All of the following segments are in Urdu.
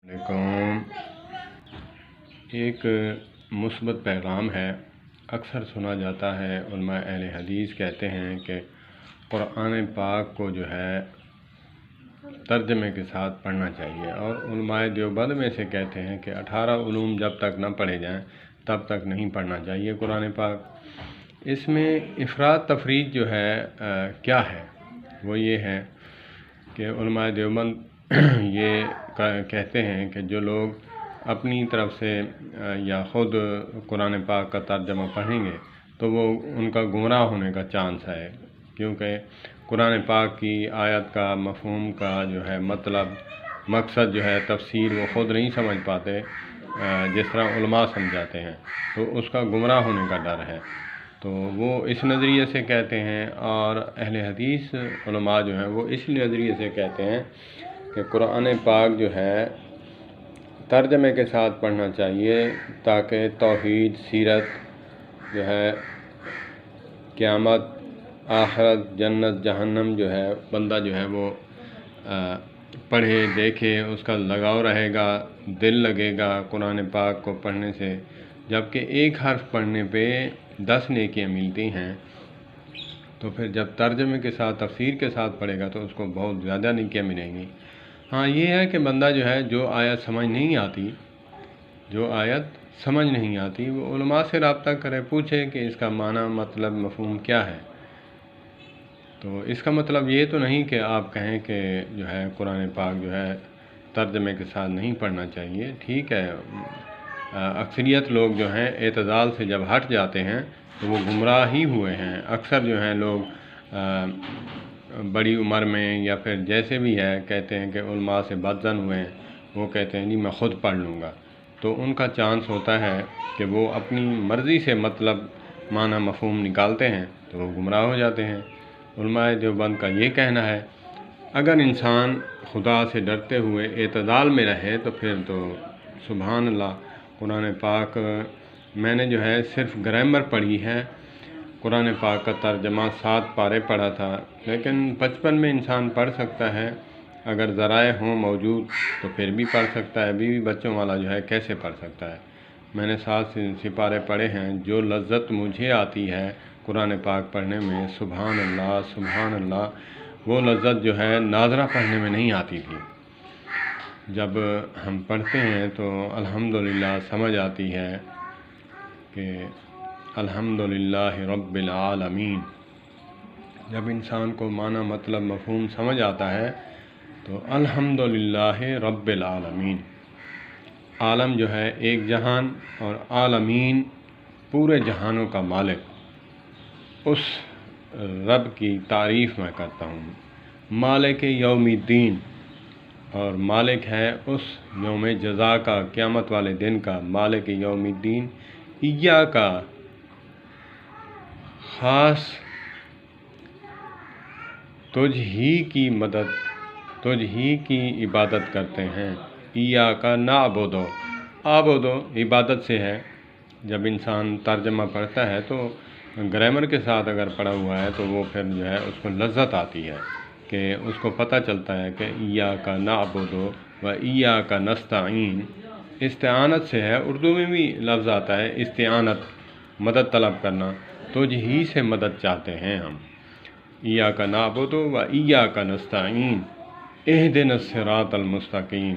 علیکم۔ ایک مثبت پیغام ہے، اکثر سنا جاتا ہے۔ علماء اہل حدیث کہتے ہیں کہ قرآن پاک کو جو ہے ترجمے کے ساتھ پڑھنا چاہیے، اور علماء دیوبند میں سے کہتے ہیں کہ 18 علوم جب تک نہ پڑھے جائیں تب تک نہیں پڑھنا چاہیے قرآن پاک۔ اس میں افراط تفریط جو ہے کیا ہے؟ وہ یہ ہے کہ علماء دیوبند یہ کہتے ہیں کہ جو لوگ اپنی طرف سے یا خود قرآن پاک کا ترجمہ پڑھیں گے تو وہ ان کا گمراہ ہونے کا چانس ہے، کیونکہ قرآن پاک کی آیت کا مفہوم کا جو ہے مطلب مقصد جو ہے تفسیر وہ خود نہیں سمجھ پاتے جس طرح علماء سمجھاتے ہیں، تو اس کا گمراہ ہونے کا ڈر ہے۔ تو وہ اس نظریے سے کہتے ہیں، اور اہل حدیث علماء جو ہیں وہ اس نظریے سے کہتے ہیں کہ قرآن پاک جو ہے ترجمے کے ساتھ پڑھنا چاہیے، تاکہ توحید، سیرت جو ہے، قیامت، آخرت، جنت، جہنم جو ہے بندہ جو ہے وہ پڑھے دیکھے، اس کا لگاؤ رہے گا، دل لگے گا قرآن پاک کو پڑھنے سے۔ جبکہ ایک حرف پڑھنے پہ 10 نیکیاں ملتی ہیں، تو پھر جب ترجمے کے ساتھ تفسیر کے ساتھ پڑھے گا تو اس کو بہت زیادہ نیکیاں ملیں گی۔ ہاں یہ ہے کہ بندہ جو ہے جو آیت سمجھ نہیں آتی وہ علماء سے رابطہ کرے، پوچھے کہ اس کا معنی، مطلب، مفہوم کیا ہے۔ تو اس کا مطلب یہ تو نہیں کہ آپ کہیں کہ جو ہے قرآن پاک جو ہے ترجمے کے ساتھ نہیں پڑھنا چاہیے۔ ٹھیک ہے، اکثریت لوگ جو ہیں اعتدال سے جب ہٹ جاتے ہیں تو وہ گمراہ ہی ہوئے ہیں۔ اکثر جو ہیں لوگ بڑی عمر میں یا پھر جیسے بھی ہے کہتے ہیں کہ علماء سے بدظن ہوئے ہیں، وہ کہتے ہیں جی میں خود پڑھ لوں گا، تو ان کا چانس ہوتا ہے کہ وہ اپنی مرضی سے مطلب، معنی، مفہوم نکالتے ہیں تو وہ گمراہ ہو جاتے ہیں۔ علماء دیوبند کا یہ کہنا ہے اگر انسان خدا سے ڈرتے ہوئے اعتدال میں رہے تو پھر تو سبحان اللہ، قرآن پاک میں نے جو ہے صرف گرامر پڑھی ہے، قرآن پاک کا ترجمہ 7 پارے پڑھا تھا، لیکن 55 میں انسان پڑھ سکتا ہے، اگر ذرائع ہوں موجود تو پھر بھی پڑھ سکتا ہے۔ بیوی بچوں والا جو ہے کیسے پڑھ سکتا ہے؟ میں نے 7 سپارے پڑھے ہیں، جو لذت مجھے آتی ہے قرآن پاک پڑھنے میں، سبحان اللہ سبحان اللہ، وہ لذت جو ہے ناظرہ پڑھنے میں نہیں آتی تھی۔ جب ہم پڑھتے ہیں تو الحمدللہ سمجھ آتی ہے کہ الحمدللہ رب العالمین۔ جب انسان کو معنی، مطلب، مفہوم سمجھ آتا ہے تو الحمدللہ رب العالمین۔ عالم جو ہے ایک جہان، اور عالمین پورے جہانوں کا مالک، اس رب کی تعریف میں کرتا ہوں۔ مالک یوم الدین، اور مالک ہے اس یوم جزا کا، قیامت والے دن کا، مالک یوم الدین۔ ایاکا، خاص تجھ ہی کی مدد، تجھ ہی کی عبادت کرتے ہیں۔ ایاکا نعبد، عبد عبادت سے ہے۔ جب انسان ترجمہ پڑھتا ہے تو گرامر کے ساتھ اگر پڑھا ہوا ہے تو وہ پھر جو ہے اس کو لذت آتی ہے، کہ اس کو پتہ چلتا ہے کہ ایاکا نعبد و ایاکا نستعین، استعانت سے ہے۔ اردو میں بھی لفظ آتا ہے استعانت، مدد طلب کرنا، تجھ ہی سے مدد چاہتے ہیں ہم۔ ایاکا نعبد و ایاکا نستعین اہدنا الصراط المستقیم۔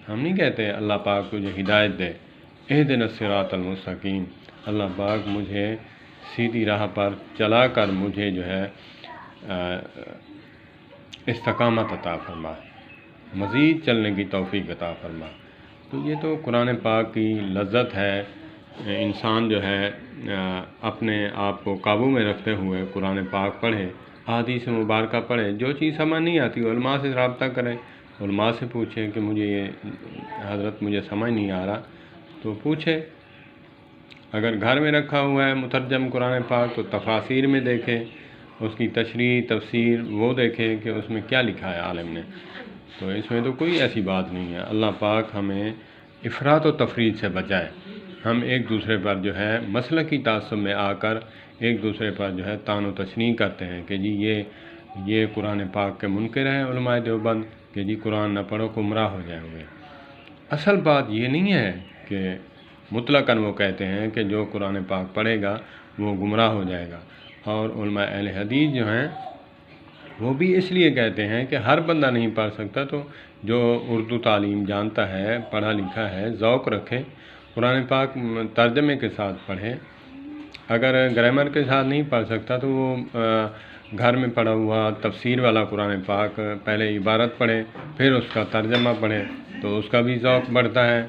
ہم نہیں کہتے اللہ پاک تجھے ہدایت دے، اہدنا الصراط المستقیم، اللہ پاک مجھے سیدھی راہ پر چلا کر مجھے جو ہے استقامت عطا فرما، مزید چلنے کی توفیق عطا فرما۔ تو یہ تو قرآن پاک کی لذت ہے۔ انسان جو ہے اپنے آپ کو قابو میں رکھتے ہوئے قرآن پاک پڑھے، احادیث مبارکہ پڑھے، جو چیز سمجھ نہیں آتی علماء سے رابطہ کرے، علماء سے پوچھے کہ مجھے یہ حضرت مجھے سمجھ نہیں آ رہا، تو پوچھے۔ اگر گھر میں رکھا ہوا ہے مترجم قرآن پاک تو تفاسیر میں دیکھے، اس کی تشریح، تفسیر وہ دیکھے کہ اس میں کیا لکھا ہے عالم نے۔ تو اس میں تو کوئی ایسی بات نہیں ہے۔ اللہ پاک ہمیں افراط و تفریط سے بچائے۔ ہم ایک دوسرے پر جو ہے مسلکی تعصب میں آ کر ایک دوسرے پر جو ہے طعن و تشنیع کرتے ہیں کہ جی یہ قرآن پاک کے منکر ہیں علماء دیوبند، کہ جی قرآن نہ پڑھو گمراہ ہو جائیں گے۔ اصل بات یہ نہیں ہے کہ مطلقاً وہ کہتے ہیں کہ جو قرآن پاک پڑھے گا وہ گمراہ ہو جائے گا، اور علماء اہل حدیث جو ہیں وہ بھی اس لیے کہتے ہیں کہ ہر بندہ نہیں پڑھ سکتا، تو جو اردو تعلیم جانتا ہے، پڑھا لکھا ہے، ذوق رکھے، قرآن پاک ترجمے کے ساتھ پڑھے۔ اگر گرامر کے ساتھ نہیں پڑھ سکتا تو وہ گھر میں پڑھا ہوا تفسیر والا قرآن پاک پہلے عبارت پڑھے، پھر اس کا ترجمہ پڑھے، تو اس کا بھی ذوق بڑھتا ہے۔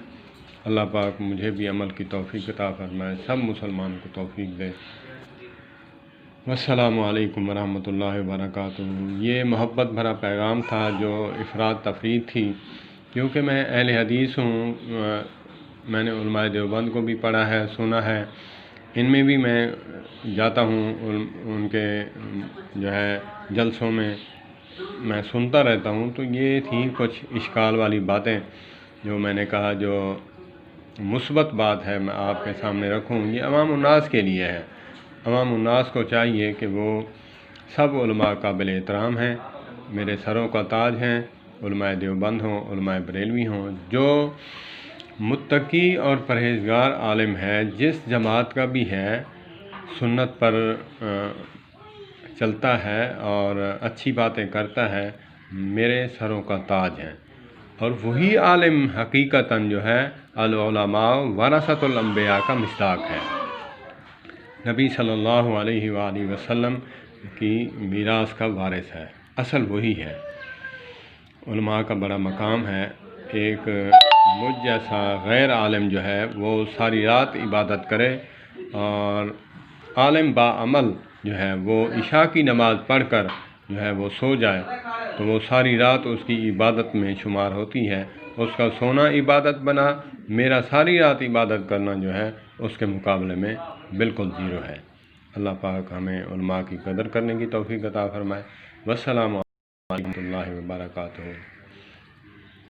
اللہ پاک مجھے بھی عمل کی توفیق عطا فرمائے، سب مسلمانوں کو توفیق دے۔ والسلام علیکم ورحمۃ اللہ وبرکاتہ۔ یہ محبت بھرا پیغام تھا جو افراد تفرید تھی، کیونکہ میں اہل حدیث ہوں، میں نے علماء دیوبند کو بھی پڑھا ہے، سنا ہے، ان میں بھی میں جاتا ہوں، ان کے جو ہے جلسوں میں میں سنتا رہتا ہوں، تو یہ تھی کچھ اشکال والی باتیں جو میں نے کہا جو مثبت بات ہے میں آپ کے سامنے رکھوں۔ یہ عوام الناس کے لیے ہے، عوام الناس کو چاہیے کہ وہ سب علماء قابل احترام ہیں، میرے سروں کا تاج ہیں، علماء دیوبند ہوں، علماء بریلوی ہوں، جو متقی اور پرہیزگار عالم ہے، جس جماعت کا بھی ہے، سنت پر چلتا ہے اور اچھی باتیں کرتا ہے، میرے سروں کا تاج ہیں، اور وہی عالم حقیقتاً جو ہے العلماء ورثۃ الانبیاء کا مصداق ہے، نبی صلی اللہ علیہ وآلہ وسلم کی میراث کا وارث ہے، اصل وہی ہے۔ علماء کا بڑا مقام ہے، ایک مجھ جیسا غیر عالم جو ہے وہ ساری رات عبادت کرے، اور عالم با عمل جو ہے وہ عشاء کی نماز پڑھ کر جو ہے وہ سو جائے تو وہ ساری رات اس کی عبادت میں شمار ہوتی ہے، اس کا سونا عبادت بنا، میرا ساری رات عبادت کرنا جو ہے اس کے مقابلے میں بالکل زیرو ہے۔ اللہ پاک ہمیں علماء کی قدر کرنے کی توفیق عطا فرمائے۔ والسلام علیکم ورحمۃ اللہ وبرکاتہ۔